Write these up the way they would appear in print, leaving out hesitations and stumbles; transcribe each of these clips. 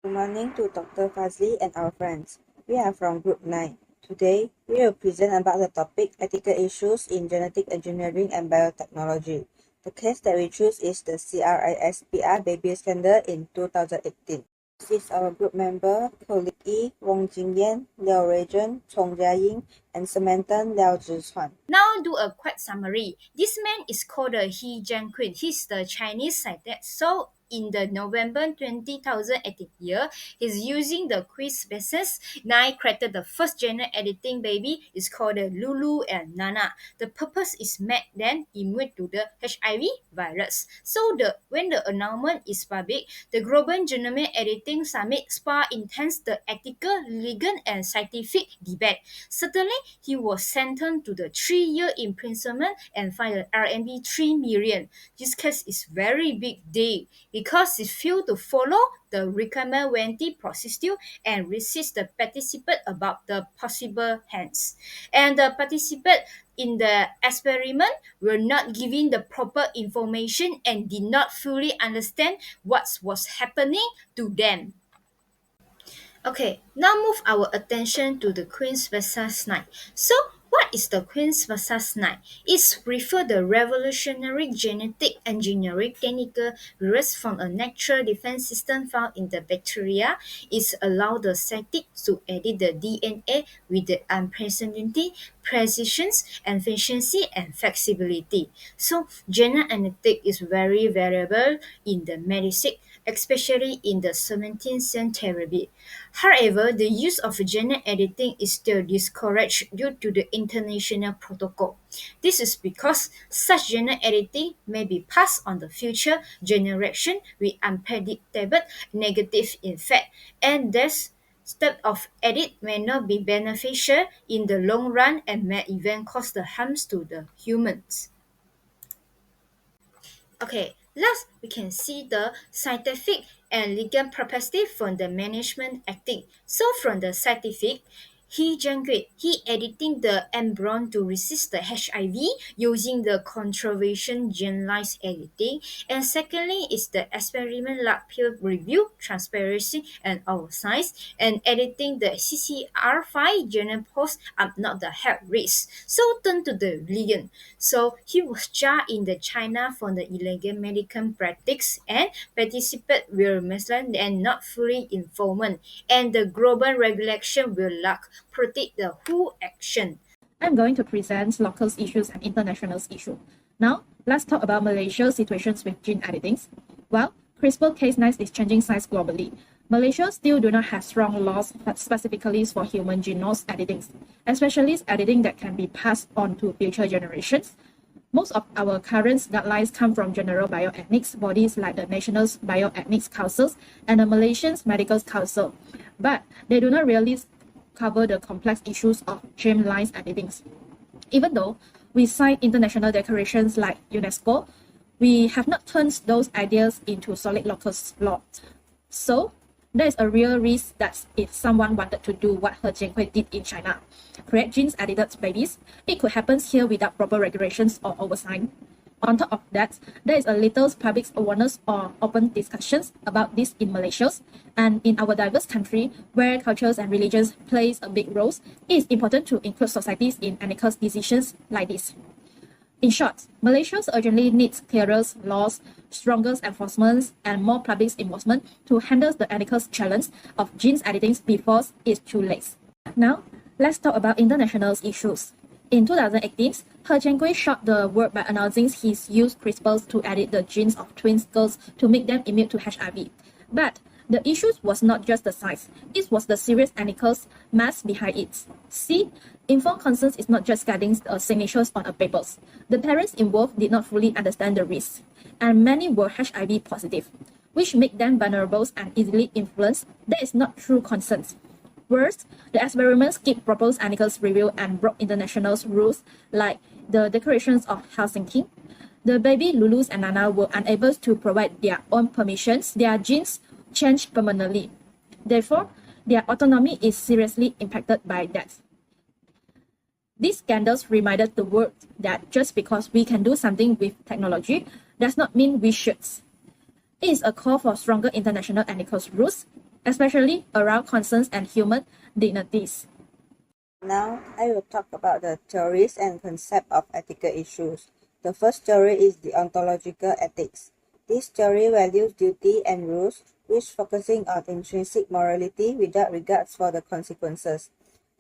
Good morning to Dr. Fazli and our friends. We are from Group 9. Today, we will present about the topic ethical issues in genetic engineering and biotechnology. The case that we choose is the CRISPR baby scandal in 2018. This is our group member, colleague E, Wong Jingyan, Liao Ruijun, Chong Jiaying, and Samantha Liao Zhichuan. Now do a quick summary. This man is called He Jiankun. He's the Chinese scientist. So in the November 2018 year, he's using the quiz basis. Nine created the first gene editing baby. It's called Lulu and Nana. The purpose is make them immune to the HIV virus. So when the announcement is public, the Global Genomic Editing Summit sparked intense the ethical, legal, and scientific debate. Certainly, he was sentenced to the 3-year imprisonment and fined RMB 3 million. This case is very big deal because he failed to follow the recommended warranty procedure and resist the participant about the possible hands. And the participant in the experiment were not given the proper information and did not fully understand what was happening to them. Okay, now move our attention to the Queen's versus Knight. So, what is the Queen's versus Knight? It's refer the revolutionary genetic engineering technical derived from a natural defense system found in the bacteria. It allows the scientists to edit the DNA with the unprecedented precision and efficiency and flexibility. So, genetic is very variable in the medicine, especially in the 17th century. However, the use of gene editing is still discouraged due to the international protocol. This is because such gene editing may be passed on the future generation with unpredictable negative effect, and this step of edit may not be beneficial in the long run and may even cause the harms to the humans. Okay, last we can see the scientific and legal perspective from the management acting. So from the scientific, he editing the embryo to resist the HIV using the conservation generalized editing. And secondly is the experiment lab peer review, transparency and oversight, and editing the CCR5 genome post are not the health risk. So turn to the legal. So he was charged in the China for the illegal medical practice and participants were misled and not fully informed, and the global regulation will lack protect the whole action. I'm going to present local issues and international issues. Now, let's talk about Malaysia's situations with gene editing. Well, CRISPR-Cas9 is changing science globally. Malaysia still do not have strong laws specifically for human genome editing, especially editing that can be passed on to future generations. Most of our current guidelines come from general bioethics bodies like the National Bioethics Council and the Malaysian Medical Council, but they do not really cover the complex issues of germline editing. Even though we sign international declarations like UNESCO, we have not turned those ideas into solid local law. So, there is a real risk that if someone wanted to do what He Jiankui did in China, create genes-edited babies, it could happen here without proper regulations or oversight. On top of that, there is a little public awareness or open discussions about this in Malaysia, and in our diverse country, where cultures and religions plays a big role, it is important to include societies in ethical decisions like this. In short, Malaysia urgently needs clearer laws, stronger enforcement, and more public involvement to handle the ethical challenge of genes editing before it's too late. Now, let's talk about international issues. In 2018, He Jiankui shocked the world by announcing his used CRISPR to edit the genes of twin girls to make them immune to HIV. But the issue was not just the size, it was the serious ethical mass behind it. See, informed consent is not just getting signatures on a paper. The parents involved did not fully understand the risks, and many were HIV positive, which made them vulnerable and easily influenced. That is not true consent. Worse, the experiments skipped proper ethical review and broke international rules like the Declarations of Helsinki. The baby Lulus and Nana were unable to provide their own permissions. Their genes changed permanently. Therefore, their autonomy is seriously impacted by that. These scandals reminded the world that just because we can do something with technology does not mean we should. It is a call for stronger international ethical rules. especially around concerns and human dignities. Now, I will talk about the theories and concept of ethical issues. The first theory is the ontological ethics. This theory values duty and rules, which focusing on intrinsic morality without regards for the consequences.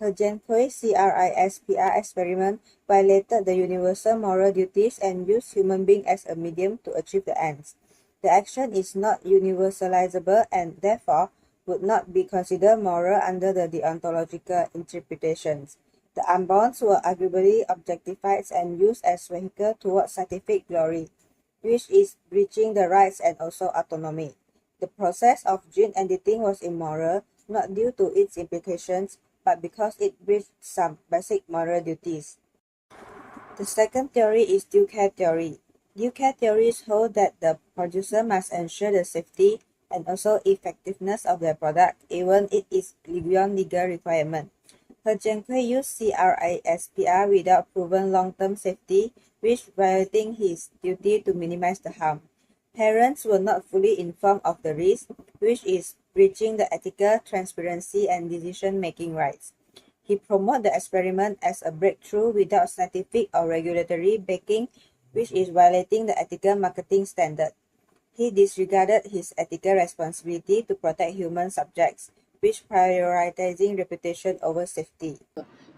Her Genkui CRISPR experiment violated the universal moral duties and used human beings as a medium to achieve the ends. The action is not universalizable and therefore would not be considered moral under the deontological interpretations. The unborns were arguably objectified and used as vehicle towards scientific glory, which is breaching the rights and also autonomy. The process of gene editing was immoral, not due to its implications, but because it breached some basic moral duties. The second theory is due care theory. Due care theories hold that the producer must ensure the safety and also effectiveness of their product, even if it is beyond legal requirement. He Jiankui used CRISPR without proven long-term safety, which violating his duty to minimize the harm. Parents were not fully informed of the risk, which is breaching the ethical, transparency, and decision-making rights. He promoted the experiment as a breakthrough without scientific or regulatory backing, which is violating the ethical marketing standard. He disregarded his ethical responsibility to protect human subjects, which prioritizing reputation over safety.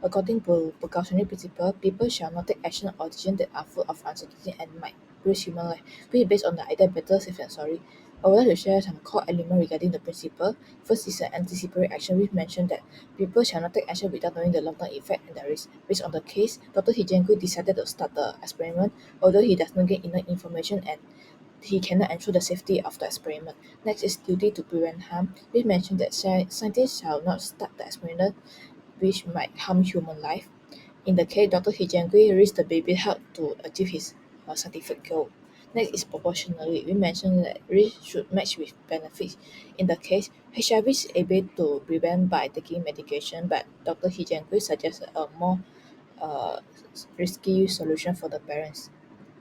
According to precautionary principle, people shall not take action or decisions that are full of uncertainty and might risk human life, which is based on the idea better safe than sorry. I would like to share some core elements regarding the principle. First is an anticipatory action, which mentioned that people shall not take action without knowing the long-term effect and the risk. Based on the case, Dr. Hijenku decided to start the experiment, although he does not get enough information and he cannot ensure the safety of the experiment. Next is duty to prevent harm, which mentioned that scientists shall not start the experiment which might harm human life. In the case, Dr. Hijangui risked the baby health to achieve his scientific goal. Next is proportionally. We mentioned that risk should match with benefits. In the case, HIV is able to prevent by taking medication, but Dr. Hijangui suggested a more uh, risky solution for the parents.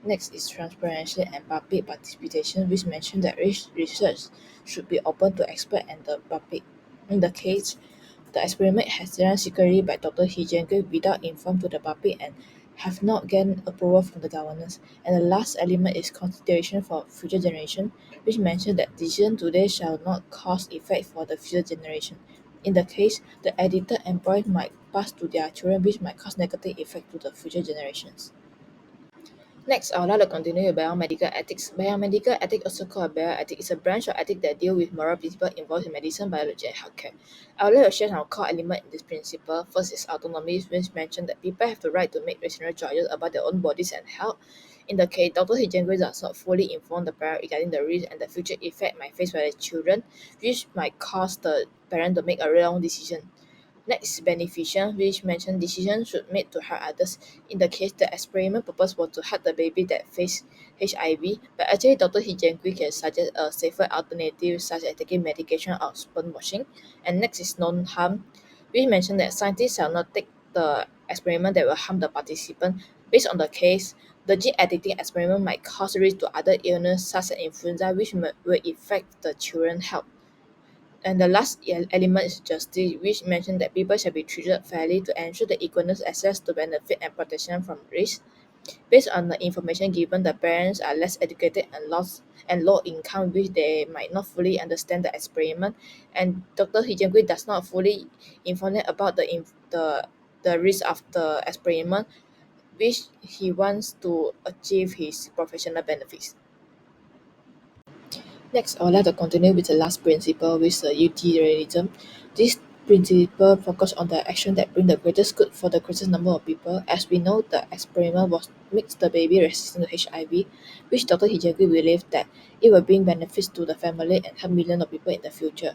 Next is transparency and public participation, which mentioned that research should be open to experts and the public. In the case, the experiment has run secretly by Dr. Hijenke without informed to the public and have not gained approval from the governance. And the last element is consideration for future generation, which mentioned that decision today shall not cause effect for the future generation. In the case, the edited employees might pass to their children, which might cause negative effect to the future generations. Next, I would like to continue with biomedical ethics. Biomedical ethics, also called bioethics, is a branch of ethics that deal with moral principles involved in medicine, biology, and healthcare. I would like to share some core elements in this principle. First is autonomy, which mentioned that people have the right to make rational choices about their own bodies and health. In the case, Dr. Hijengui does not fully inform the parent regarding the risk and the future effect might face by the children, which might cause the parent to make a wrong decision. Next is beneficial, which mentioned decisions should made to help others. In the case, the experiment purpose was to help the baby that face HIV, but actually Dr. Hijengui can suggest a safer alternative such as taking medication or sperm washing. And next is non-harm, which mentioned that scientists shall not take the experiment that will harm the participant. Based on the case, the gene editing experiment might cause risk to other illness such as influenza, which will affect the children's health. And the last element is justice, which mentioned that people shall be treated fairly to ensure the equal access to benefit and protection from risk. Based on the information given, the parents are less educated and low income, which they might not fully understand the experiment. And Dr. Hijengui does not fully inform them about the risk of the experiment, which he wants to achieve his professional benefits. Next, I would like to continue with the last principle, which is the utilitarianism. This principle focuses on the action that bring the greatest good for the greatest number of people. As we know, the experiment was makes the baby resistant to HIV, which Dr. Hijagi believed that it will bring benefits to the family and help millions of people in the future.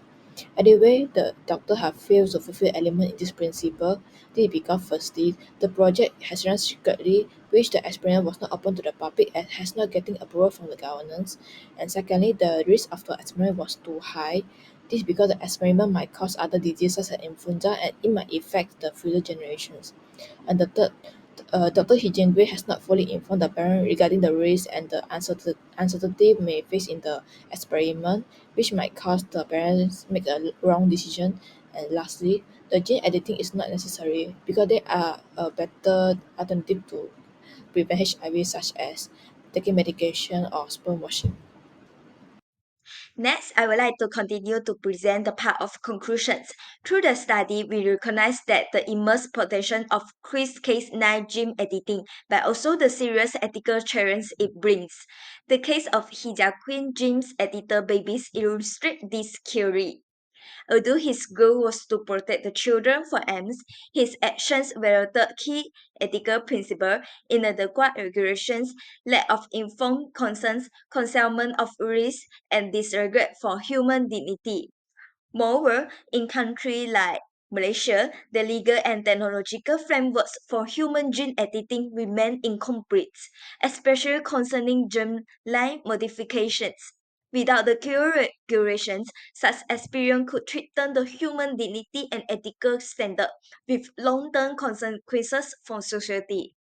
Anyway, the doctor have failed to fulfill element in this principle. This is because firstly, the project has run secretly, which the experiment was not open to the public and has not getting approval from the governance. And secondly, the risk of the experiment was too high. This is because the experiment might cause other diseases such as influenza and it might affect the future generations. And the third, Dr. Hijingui has not fully informed the parent regarding the risk and the uncertainty may face in the experiment, which might cause the parents make a wrong decision. And lastly, the gene editing is not necessary because they are a better alternative to prevent HIV, such as taking medication or sperm washing. Next, I would like to continue to present the part of conclusions. Through the study, we recognize that the immense potential of CRISPR-Cas9 gene editing, but also the serious ethical challenges it brings. The case of hijacked gene editor babies illustrate this theory. Although his goal was to protect the children from harms, his actions violated key ethical principles, inadequate regulations, lack of informed consent, concealment of risk, and disregard for human dignity. Moreover, in countries like Malaysia, the legal and technological frameworks for human gene editing remain incomplete, especially concerning germline modifications. Without the clear regulations, such experience could threaten the human dignity and ethical standard with long-term consequences for society.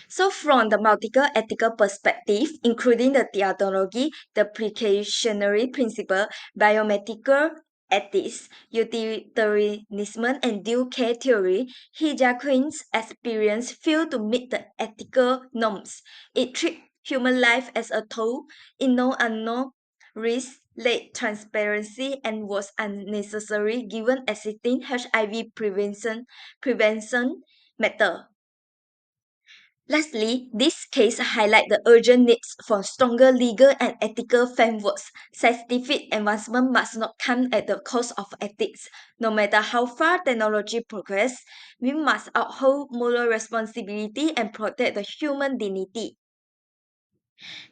So, from the multiple ethical perspective, including the theology, the precautionary principle, biomedical ethics, utilitarianism, and due care theory, Hijakuin's experience failed to meet the ethical norms. It treated human life as a tool, ignored unknown risk, lacked transparency, and was unnecessary given existing HIV prevention method. Lastly, this case highlights the urgent needs for stronger legal and ethical frameworks. Scientific advancement must not come at the cost of ethics. No matter how far technology progresses, we must uphold moral responsibility and protect the human dignity.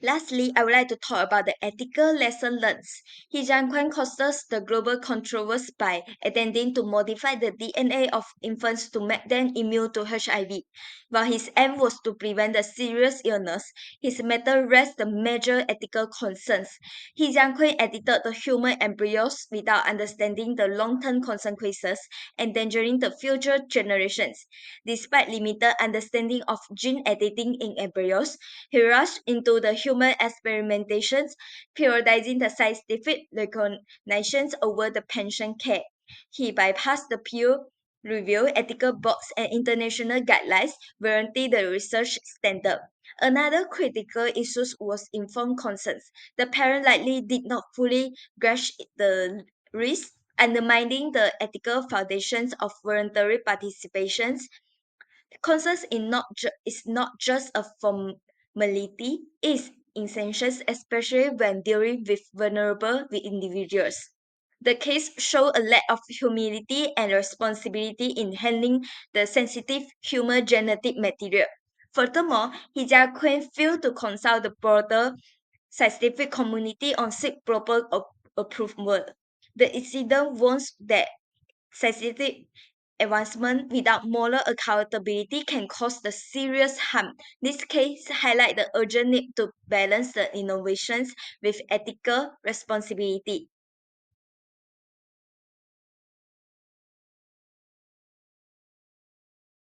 Lastly, I would like to talk about the ethical lesson learned. He Jiankwan causes the global controversy by attempting to modify the DNA of infants to make them immune to HIV. While his aim was to prevent the serious illness, his method raised the major ethical concerns. He Jiankwan edited the human embryos without understanding the long-term consequences, endangering the future generations. Despite limited understanding of gene editing in embryos, he rushed into the human experimentations, prioritizing the scientific recognitions over the patient care. He bypassed the peer review, ethical boards, and international guidelines, guaranteeing the research standard. Another critical issue was informed consent. The parent likely did not fully grasp the risk, undermining the ethical foundations of voluntary participations. Consent is not just a formality, it's essential, especially when dealing with vulnerable individuals. The case showed a lack of humility and responsibility in handling the sensitive human genetic material. Furthermore, Hijakuin failed to consult the broader scientific community on seek proper approval. The incident warns that scientific advancement without moral accountability can cause the serious harm. This case highlights the urgent need to balance the innovations with ethical responsibility.